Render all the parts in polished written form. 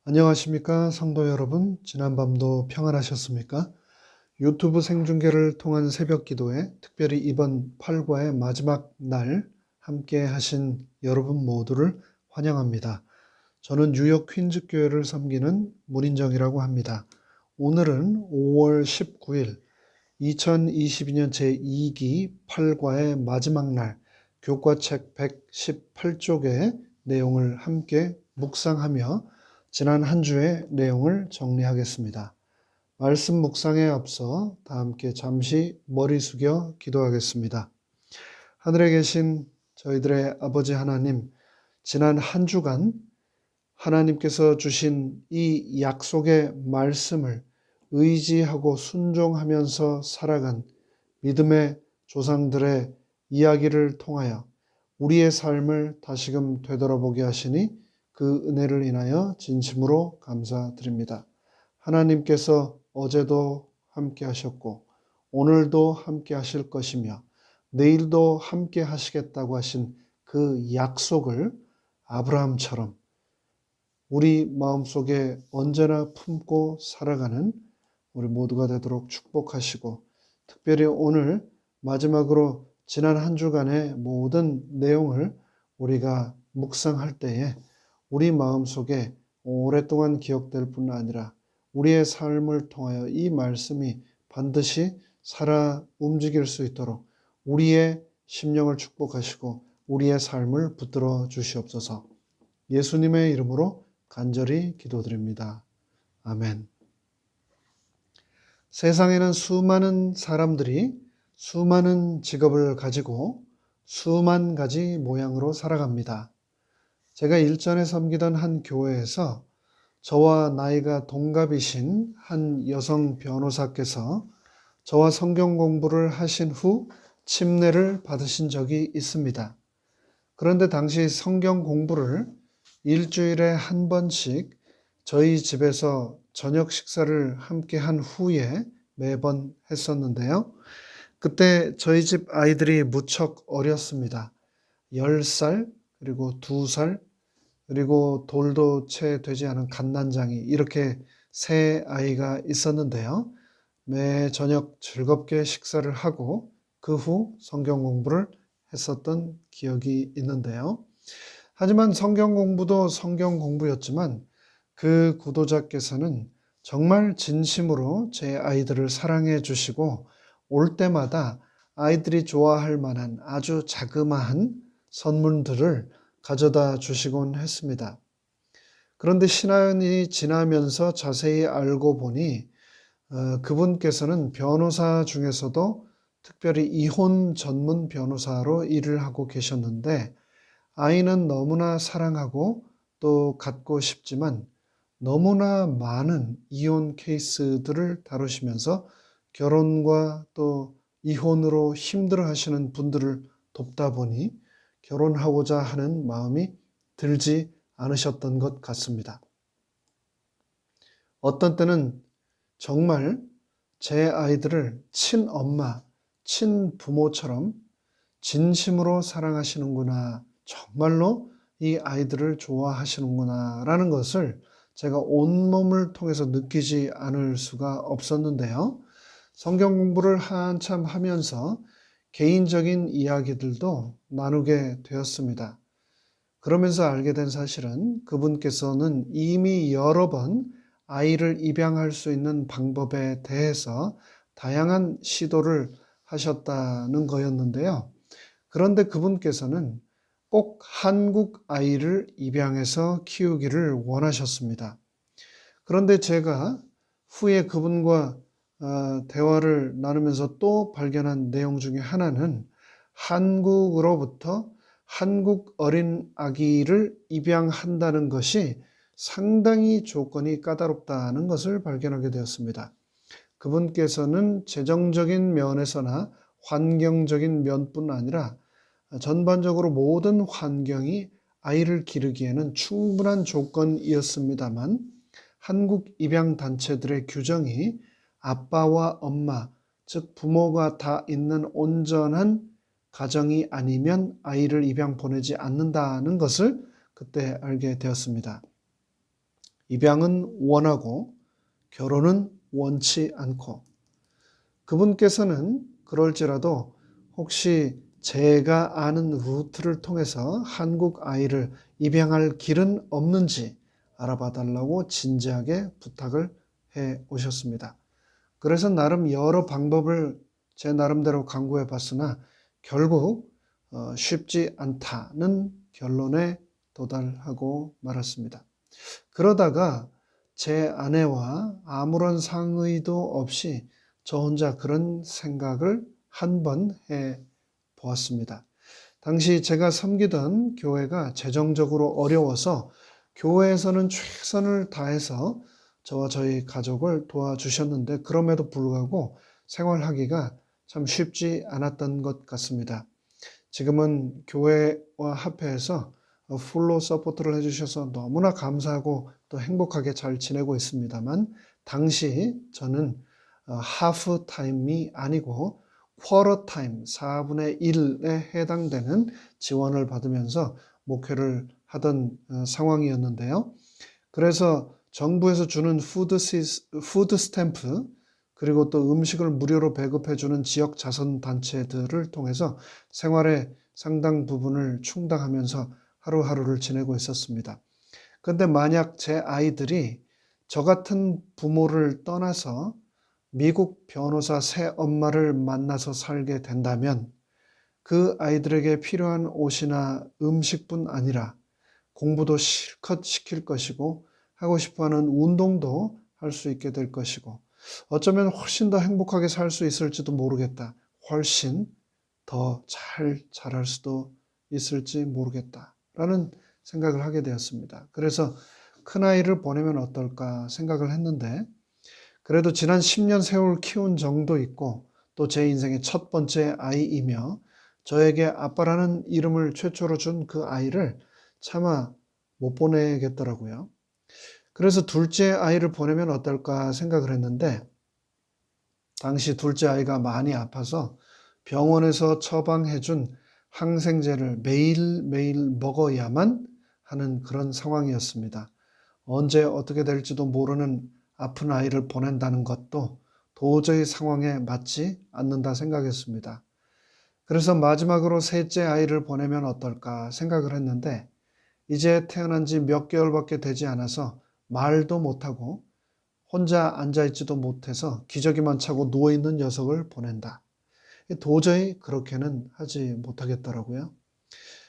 안녕하십니까 성도 여러분, 지난밤도 평안하셨습니까? 유튜브 생중계를 통한 새벽 기도에 특별히 이번 8과의 마지막 날 함께 하신 여러분 모두를 환영합니다. 저는 뉴욕 퀸즈 교회를 섬기는 문인정이라고 합니다. 오늘은 5월 19일 2022년 제2기 8과의 마지막 날 교과책 118쪽의 내용을 함께 묵상하며 지난 한 주의 내용을 정리하겠습니다. 말씀 묵상에 앞서 다 함께 잠시 머리 숙여 기도하겠습니다. 하늘에 계신 저희들의 아버지 하나님, 지난 한 주간 하나님께서 주신 이 약속의 말씀을 의지하고 순종하면서 살아간 믿음의 조상들의 이야기를 통하여 우리의 삶을 다시금 되돌아보게 하시니 그 은혜를 인하여 진심으로 감사드립니다. 하나님께서 어제도 함께 하셨고 오늘도 함께 하실 것이며 내일도 함께 하시겠다고 하신 그 약속을 아브라함처럼 우리 마음속에 언제나 품고 살아가는 우리 모두가 되도록 축복하시고, 특별히 오늘 마지막으로 지난 한 주간의 모든 내용을 우리가 묵상할 때에 우리 마음속에 오랫동안 기억될 뿐 아니라 우리의 삶을 통하여 이 말씀이 반드시 살아 움직일 수 있도록 우리의 심령을 축복하시고 우리의 삶을 붙들어 주시옵소서. 예수님의 이름으로 간절히 기도드립니다. 아멘. 세상에는 수많은 사람들이 수많은 직업을 가지고 수만 가지 모양으로 살아갑니다. 제가 일전에 섬기던 한 교회에서 저와 나이가 동갑이신 한 여성 변호사께서 저와 성경 공부를 하신 후 침례를 받으신 적이 있습니다. 그런데 당시 성경 공부를 일주일에 한 번씩 저희 집에서 저녁 식사를 함께 한 후에 매번 했었는데요. 그때 저희 집 아이들이 무척 어렸습니다. 10살, 그리고 2살, 그리고 돌도 채 되지 않은 갓난장이 이렇게 세 아이가 있었는데요. 매 저녁 즐겁게 식사를 하고 그 후 성경 공부를 했었던 기억이 있는데요. 하지만 성경 공부도 성경 공부였지만 그 구도자께서는 정말 진심으로 제 아이들을 사랑해 주시고 올 때마다 아이들이 좋아할 만한 아주 자그마한 선물들을 가져다 주시곤 했습니다. 그런데 시간이 지나면서 자세히 알고 보니 그분께서는 변호사 중에서도 특별히 이혼 전문 변호사로 일을 하고 계셨는데 아이는 너무나 사랑하고 또 갖고 싶지만 너무나 많은 이혼 케이스들을 다루시면서 결혼과 또 이혼으로 힘들어 하시는 분들을 돕다 보니 결혼하고자 하는 마음이 들지 않으셨던 것 같습니다. 어떤 때는 정말 제 아이들을 친엄마, 친부모처럼 진심으로 사랑하시는구나, 정말로 이 아이들을 좋아하시는구나 라는 것을 제가 온몸을 통해서 느끼지 않을 수가 없었는데요. 성경 공부를 한참 하면서 개인적인 이야기들도 나누게 되었습니다. 그러면서 알게 된 사실은 그분께서는 이미 여러 번 아이를 입양할 수 있는 방법에 대해서 다양한 시도를 하셨다는 거였는데요. 그런데 그분께서는 꼭 한국 아이를 입양해서 키우기를 원하셨습니다. 그런데 제가 후에 그분과 대화를 나누면서 또 발견한 내용 중에 하나는 한국으로부터 한국 어린 아기를 입양한다는 것이 상당히 조건이 까다롭다는 것을 발견하게 되었습니다. 그분께서는 재정적인 면에서나 환경적인 면뿐 아니라 전반적으로 모든 환경이 아이를 기르기에는 충분한 조건이었습니다만 한국 입양단체들의 규정이 아빠와 엄마, 즉 부모가 다 있는 온전한 가정이 아니면 아이를 입양 보내지 않는다는 것을 그때 알게 되었습니다. 입양은 원하고 결혼은 원치 않고, 그분께서는 그럴지라도 혹시 제가 아는 루트를 통해서 한국 아이를 입양할 길은 없는지 알아봐 달라고 진지하게 부탁을 해 오셨습니다. 그래서 나름 여러 방법을 제 나름대로 강구해 봤으나 결국 쉽지 않다는 결론에 도달하고 말았습니다. 그러다가 제 아내와 아무런 상의도 없이 저 혼자 그런 생각을 한 번 해 보았습니다. 당시 제가 섬기던 교회가 재정적으로 어려워서 교회에서는 최선을 다해서 저와 저희 가족을 도와주셨는데, 그럼에도 불구하고 생활하기가 참 쉽지 않았던 것 같습니다. 지금은 교회와 합해서 풀로 서포트를 해주셔서 너무나 감사하고 또 행복하게 잘 지내고 있습니다만, 당시 저는 하프 타임이 아니고 쿼터 타임, 4분의 1에 해당되는 지원을 받으면서 목회를 하던 상황이었는데요. 그래서 정부에서 주는 푸드 스탬프, 그리고 또 음식을 무료로 배급해주는 지역 자선단체들을 통해서 생활의 상당 부분을 충당하면서 하루하루를 지내고 있었습니다. 그런데 만약 제 아이들이 저 같은 부모를 떠나서 미국 변호사 새 엄마를 만나서 살게 된다면 그 아이들에게 필요한 옷이나 음식뿐 아니라 공부도 실컷 시킬 것이고, 하고 싶어하는 운동도 할 수 있게 될 것이고, 어쩌면 훨씬 더 행복하게 살 수 있을지도 모르겠다. 훨씬 더 잘 자랄 수도 있을지 모르겠다. 라는 생각을 하게 되었습니다. 그래서 큰아이를 보내면 어떨까 생각을 했는데, 그래도 지난 10년 세월 키운 정도 있고 또 제 인생의 첫 번째 아이이며 저에게 아빠라는 이름을 최초로 준 그 아이를 차마 못 보내겠더라고요. 그래서 둘째 아이를 보내면 어떨까 생각을 했는데, 당시 둘째 아이가 많이 아파서 병원에서 처방해준 항생제를 매일매일 먹어야만 하는 그런 상황이었습니다. 언제 어떻게 될지도 모르는 아픈 아이를 보낸다는 것도 도저히 상황에 맞지 않는다 생각했습니다. 그래서 마지막으로 셋째 아이를 보내면 어떨까 생각을 했는데, 이제 태어난 지 몇 개월밖에 되지 않아서 말도 못하고 혼자 앉아있지도 못해서 기저귀만 차고 누워있는 녀석을 보낸다. 도저히 그렇게는 하지 못하겠더라고요.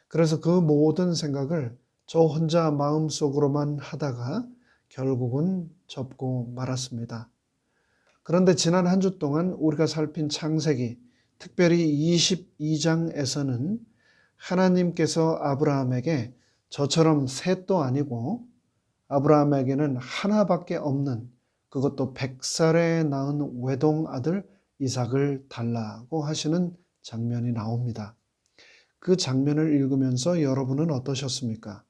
그래서 그 모든 생각을 저 혼자 마음속으로만 하다가 결국은 접고 말았습니다. 그런데 지난 한 주 동안 우리가 살핀 창세기, 특별히 22장에서는 하나님께서 아브라함에게 저처럼 셋도 아니고 아브라함에게는 하나밖에 없는, 그것도 100살에 낳은 외동 아들 이삭을 달라고 하시는 장면이 나옵니다. 그 장면을 읽으면서 여러분은 어떠셨습니까?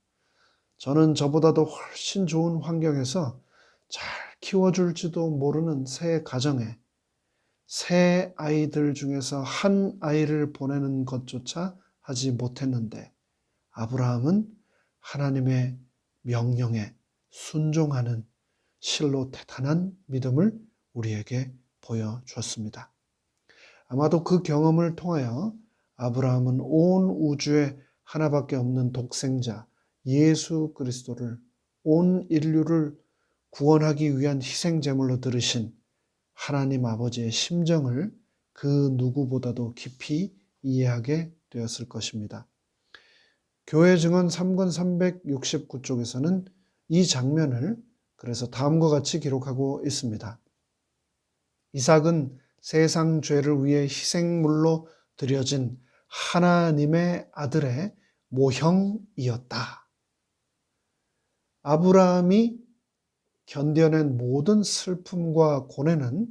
저는 저보다도 훨씬 좋은 환경에서 잘 키워줄지도 모르는 새 가정에 새 아이들 중에서 한 아이를 보내는 것조차 하지 못했는데, 아브라함은 하나님의 명령에 순종하는 실로 대단한 믿음을 우리에게 보여주었습니다. 아마도 그 경험을 통하여 아브라함은 온 우주에 하나밖에 없는 독생자 예수 그리스도를 온 인류를 구원하기 위한 희생제물로 들으신 하나님 아버지의 심정을 그 누구보다도 깊이 이해하게 되었을 것입니다. 교회 증언 3권 369쪽에서는 이 장면을 그래서 다음과 같이 기록하고 있습니다. 이삭은 세상 죄를 위해 희생물로 드려진 하나님의 아들의 모형이었다. 아브라함이 견뎌낸 모든 슬픔과 고뇌는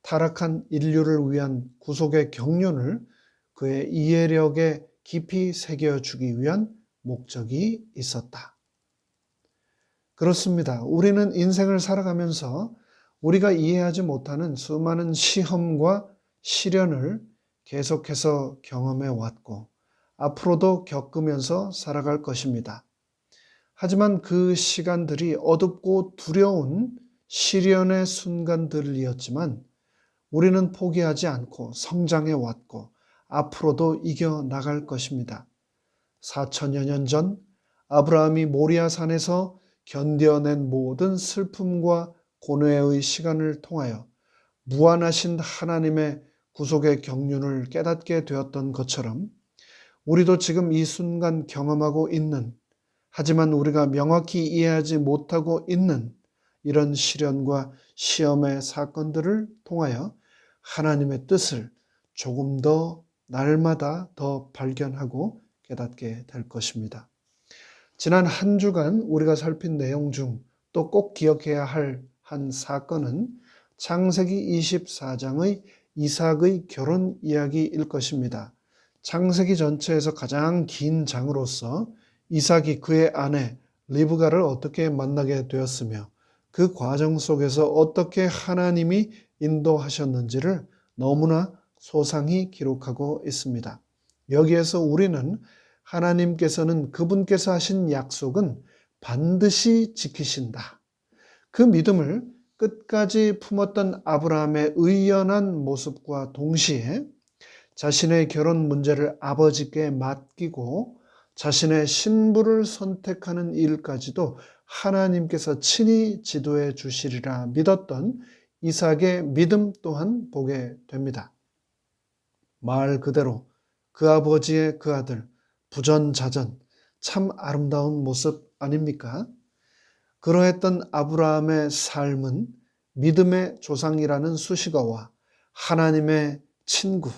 타락한 인류를 위한 구속의 경륜을 그의 이해력에 깊이 새겨주기 위한 목적이 있었다. 그렇습니다. 우리는 인생을 살아가면서 우리가 이해하지 못하는 수많은 시험과 시련을 계속해서 경험해 왔고 앞으로도 겪으면서 살아갈 것입니다. 하지만 그 시간들이 어둡고 두려운 시련의 순간들이었지만 우리는 포기하지 않고 성장해 왔고 앞으로도 이겨나갈 것입니다. 4천여 년 전 아브라함이 모리아산에서 견뎌낸 모든 슬픔과 고뇌의 시간을 통하여 무한하신 하나님의 구속의 경륜을 깨닫게 되었던 것처럼 우리도 지금 이 순간 경험하고 있는, 하지만 우리가 명확히 이해하지 못하고 있는 이런 시련과 시험의 사건들을 통하여 하나님의 뜻을 조금 더 날마다 더 발견하고 깨닫게 될 것입니다. 지난 한 주간 우리가 살핀 내용 중 또 꼭 기억해야 할 한 사건은 창세기 24장의 이삭의 결혼 이야기일 것입니다. 창세기 전체에서 가장 긴 장으로서 이삭이 그의 아내 리브가를 어떻게 만나게 되었으며 그 과정 속에서 어떻게 하나님이 인도하셨는지를 너무나 소상히 기록하고 있습니다. 여기에서 우리는 하나님께서는 그분께서 하신 약속은 반드시 지키신다. 그 믿음을 끝까지 품었던 아브라함의 의연한 모습과 동시에 자신의 결혼 문제를 아버지께 맡기고 자신의 신부를 선택하는 일까지도 하나님께서 친히 지도해 주시리라 믿었던 이삭의 믿음 또한 보게 됩니다. 말 그대로 그 아버지의 그 아들 부전자전, 참 아름다운 모습 아닙니까? 그러했던 아브라함의 삶은 믿음의 조상이라는 수식어와 하나님의 친구,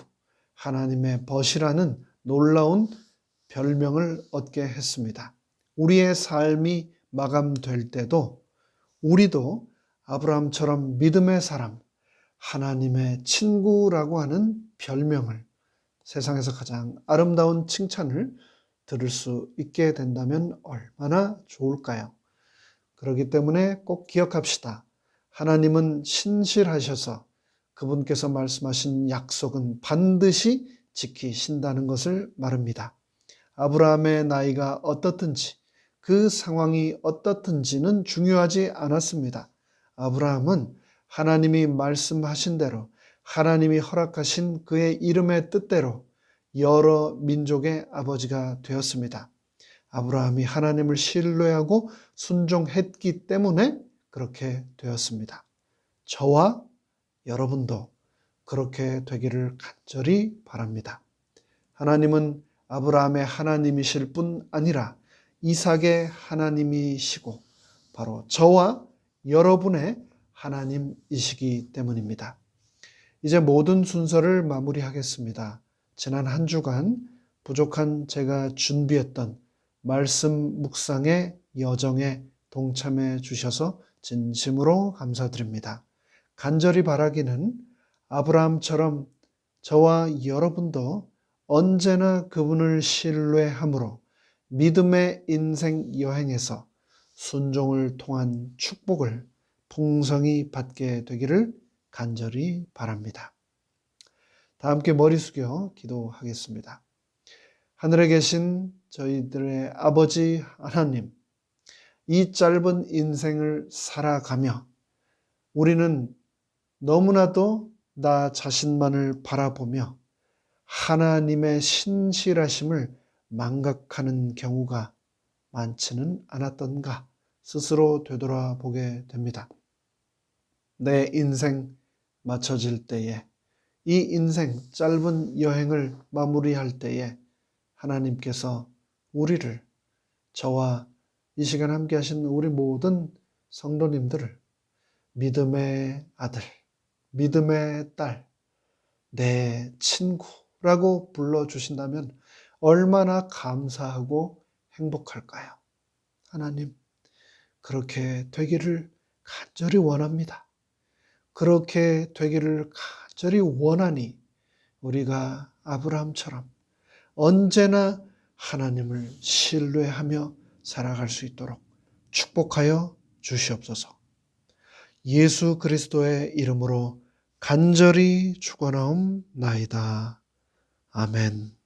하나님의 벗이라는 놀라운 별명을 얻게 했습니다. 우리의 삶이 마감될 때도 우리도 아브라함처럼 믿음의 사람, 하나님의 친구라고 하는 별명을, 세상에서 가장 아름다운 칭찬을 들을 수 있게 된다면 얼마나 좋을까요? 그렇기 때문에 꼭 기억합시다. 하나님은 신실하셔서 그분께서 말씀하신 약속은 반드시 지키신다는 것을 말합니다. 아브라함의 나이가 어떻든지 그 상황이 어떻든지는 중요하지 않았습니다. 아브라함은 하나님이 말씀하신 대로 하나님이 허락하신 그의 이름의 뜻대로 여러 민족의 아버지가 되었습니다. 아브라함이 하나님을 신뢰하고 순종했기 때문에 그렇게 되었습니다. 저와 여러분도 그렇게 되기를 간절히 바랍니다. 하나님은 아브라함의 하나님이실 뿐 아니라 이삭의 하나님이시고 바로 저와 여러분의 하나님이시기 때문입니다. 이제 모든 순서를 마무리하겠습니다. 지난 한 주간 부족한 제가 준비했던 말씀 묵상의 여정에 동참해 주셔서 진심으로 감사드립니다. 간절히 바라기는 아브라함처럼 저와 여러분도 언제나 그분을 신뢰함으로 믿음의 인생 여행에서 순종을 통한 축복을 풍성히 받게 되기를 간절히 바랍니다. 다 함께 머리 숙여 기도하겠습니다. 하늘에 계신 저희들의 아버지 하나님, 이 짧은 인생을 살아가며 우리는 너무나도 나 자신만을 바라보며 하나님의 신실하심을 망각하는 경우가 많지는 않았던가 스스로 되돌아보게 됩니다. 내 인생 맞춰질 때에, 이 인생 짧은 여행을 마무리할 때에 하나님께서 우리를, 저와 이 시간 함께 하신 우리 모든 성도님들을 믿음의 아들, 믿음의 딸, 내 친구라고 불러주신다면 얼마나 감사하고 행복할까요? 하나님, 그렇게 되기를 간절히 원합니다. 그렇게 되기를 간절히 원하니 우리가 아브라함처럼 언제나 하나님을 신뢰하며 살아갈 수 있도록 축복하여 주시옵소서. 예수 그리스도의 이름으로 간절히 축원하옵나이다. 아멘.